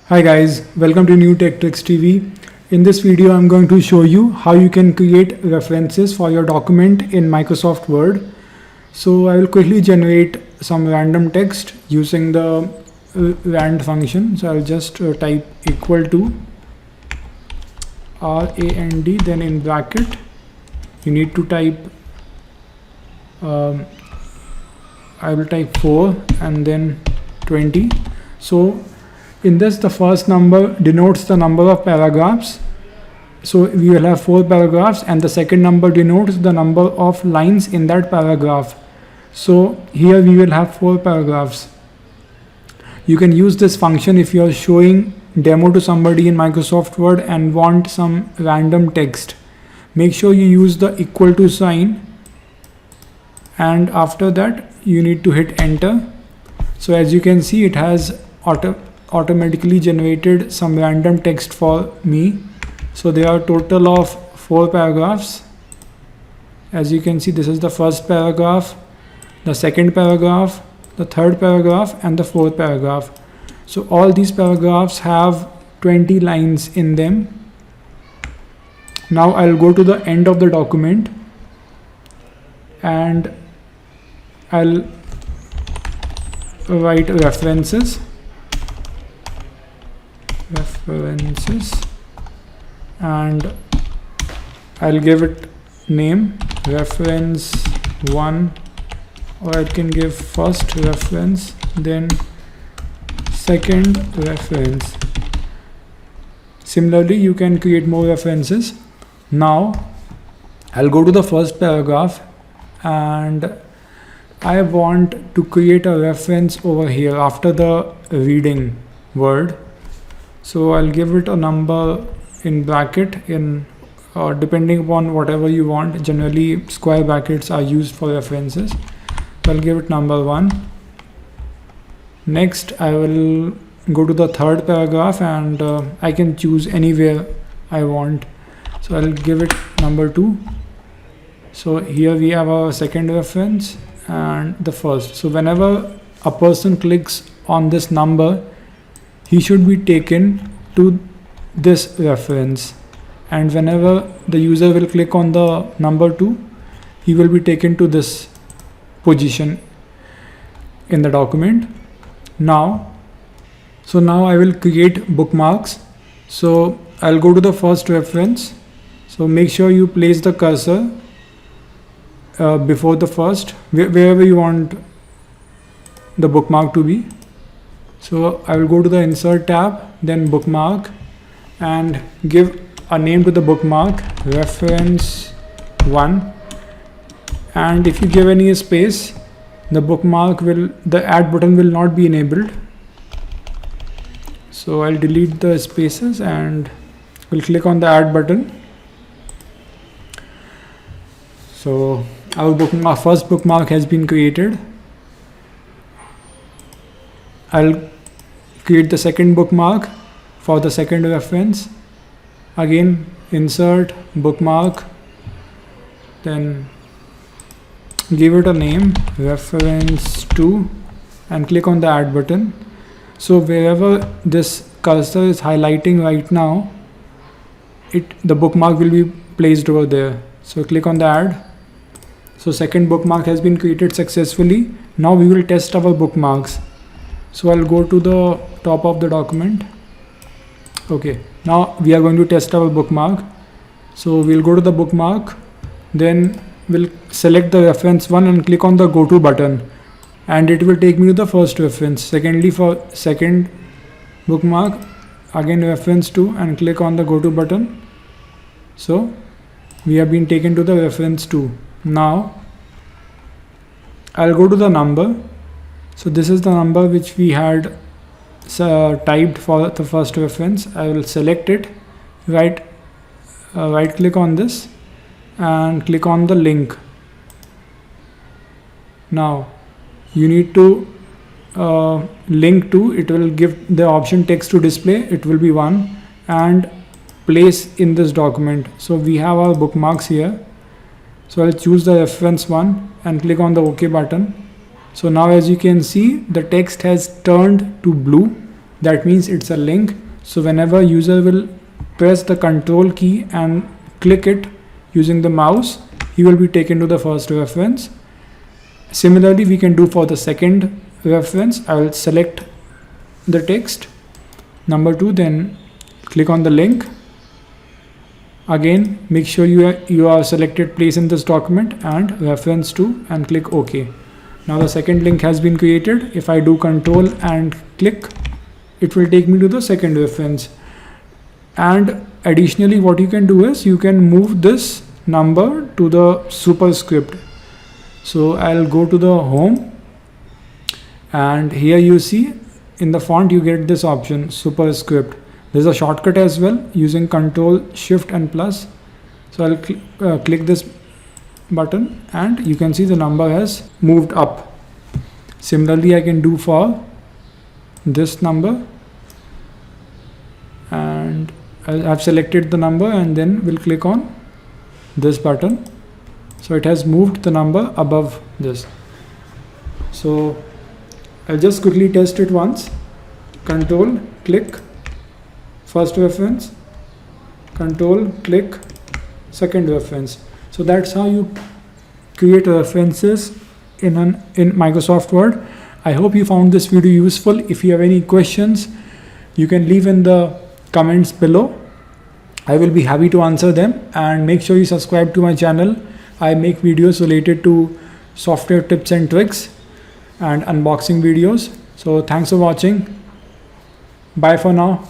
Hi guys, welcome to New Tech Tricks TV. In this video, I'm going to show you how you can create references for your document in Microsoft Word. So I will quickly generate some random text using the rand function. So I'll just type equal to rand, then in bracket you need to type I will type 4 and then 20. So in this, the first number denotes the number of paragraphs. So we will have 4 paragraphs, and the second number denotes the number of lines in that paragraph. So here we will have 4 paragraphs. You can use this function if you are showing demo to somebody in Microsoft Word and want some random text. Make sure you use the equal to sign, and after that you need to hit enter. So as you can see, it has automatically generated some random text for me. So there are a total of 4 paragraphs. As you can see, this is the first paragraph, the second paragraph, the third paragraph, and the fourth paragraph. So all these paragraphs have 20 lines in them. Now I'll go to the end of the document and I'll write references, and I'll give it name reference 1, or I can give first reference, then second reference. Similarly, you can create more references. Now I'll go to the first paragraph and I want to create a reference over here after the reading word. So I'll give it a number in bracket in depending upon whatever you want. Generally square brackets are used for references. So I'll give it number 1. Next I will go to the third paragraph and I can choose anywhere I want. So I'll give it number 2. So here we have our second reference and the first. So whenever a person clicks on this number, he should be taken to this reference, and whenever the user will click on the number 2, he will be taken to this position in the document. Now I will create bookmarks. So I'll go to the first reference. So make sure you place the cursor before the first, wherever you want the bookmark to be. So I will go to the insert tab, then bookmark, and give a name to the bookmark, reference 1. And if you give any space, the add button will not be enabled. So I'll delete the spaces and we'll click on the add button. So our first bookmark has been created. I'll create the second bookmark for the second reference. Again, insert, bookmark, then give it a name, reference 2, and click on the add button. So wherever this cursor is highlighting right now, the bookmark will be placed over there. So click on the add. So second bookmark has been created successfully. Now we will test our bookmarks. So I'll go to the top of the document. Okay, now we are going to test our bookmark. So we'll go to the bookmark, then we'll select the reference 1 and click on the go to button, and it will take me to the first reference. Secondly, for second bookmark, again reference 2, and click on the go to button. So we have been taken to the reference 2. Now I'll go to the number. So this is the number which we had typed for the first reference. I will select it, right click on this and click on the link. Now you need to link to, it will give the option text to display, it will be 1, and place in this document. So we have our bookmarks here. So I'll choose the reference 1 and click on the OK button. So now as you can see, the text has turned to blue. that means it's a link. So whenever user will press the control key and click it using the mouse, he will be taken to the first reference. Similarly, we can do for the second reference. I will select the text number 2, then click on the link. Again, make sure you are selected place in this document and reference to, and click OK. Now the second link has been created. If I do control and click, it will take me to the second reference. And additionally, what you can do is you can move this number to the superscript. So I'll go to the home, and here you see in the font you get this option, superscript. There's a shortcut as well using Control Shift and plus. So I'll click this button and you can see the number has moved up. Similarly, I can do for this number, and I've selected the number and then we'll click on this button. So it has moved the number above this. So I'll just quickly test it once. Control, click, first reference, control, click, second reference. So that's how you create references in Microsoft Word. I hope you found this video useful. If you have any questions, you can leave in the comments below. I will be happy to answer them, and make sure you subscribe to my channel. I make videos related to software tips and tricks and unboxing videos. So thanks for watching. Bye for now.